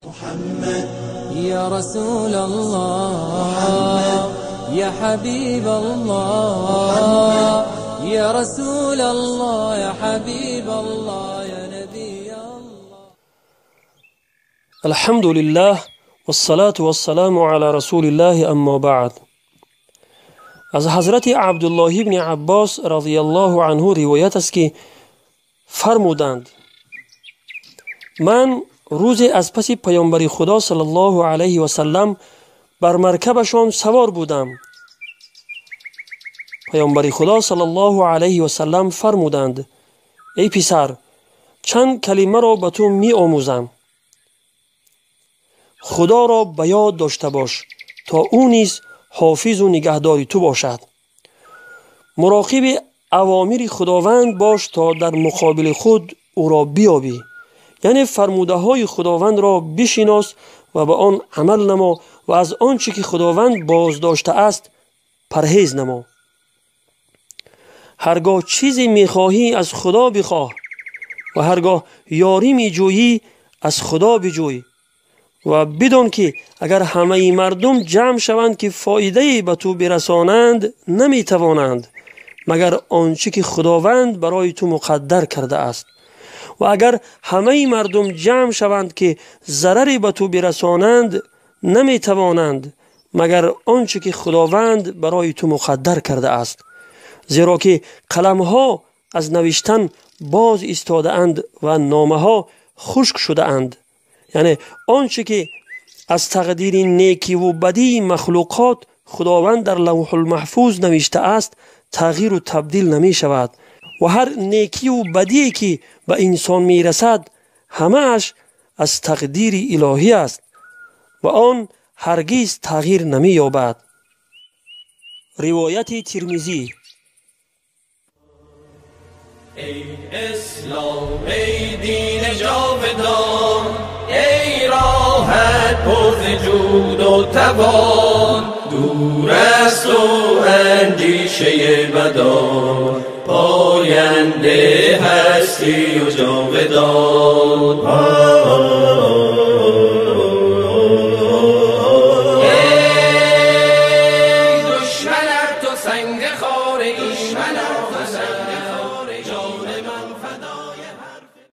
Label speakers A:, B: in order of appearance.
A: محمد
B: يا رسول الله يا حبيب الله يا رسول الله يا حبيب الله يا نبي الله.
C: الحمد لله والصلاة والسلام على رسول الله اما بعد. از حضرت عبدالله ابن عباس رضی الله عنه روایت است که فرمودند من روزی از پس پیامبر خدا صلی الله علیه و سلم بر مرکبشان سوار بودم. پیامبر خدا صلی الله علیه و سلم فرمودند ای پسر چند کلمه را به تو می آموزم. خدا را به یاد داشته باش تا او نیز حافظ و نگهدار تو باشد. مراقب اوامر خداوند باش تا در مقابل خود او را بیابی. یعنی فرموده های خداوند را بشناس و به آن عمل نما و از آنچه که خداوند باز داشته است پرهیز نما. هرگاه چیزی میخواهی از خدا بخواه و هرگاه یاری میجویی از خدا بجوی و بدان که اگر همه مردم جمع شوند که فایده به تو برسانند نمیتوانند مگر آنچه که خداوند برای تو مقدر کرده است و اگر همه مردم جمع شوند که ضرری به تو برسانند نمیتوانند مگر آنچه که خداوند برای تو مقدر کرده است. زیرا که قلم‌ها از نوشتن باز ایستاده اند و نامه‌ها خشک شده اند. یعنی آنچه که از تقدیر نیکی و بدی مخلوقات خداوند در لوح المحفوظ نوشته است تغییر و تبدیل نمی شود و هر نیکی و بدی که به انسان می رسد همه اش از تقدیر الهی است و آن هرگز تغییر نمی یابد. روایت ترمذی.
A: ای اسلام ای دین جاودان ای راحت پر جود و توان دور است و اندیشه بدان پاینده هستی و جاودان.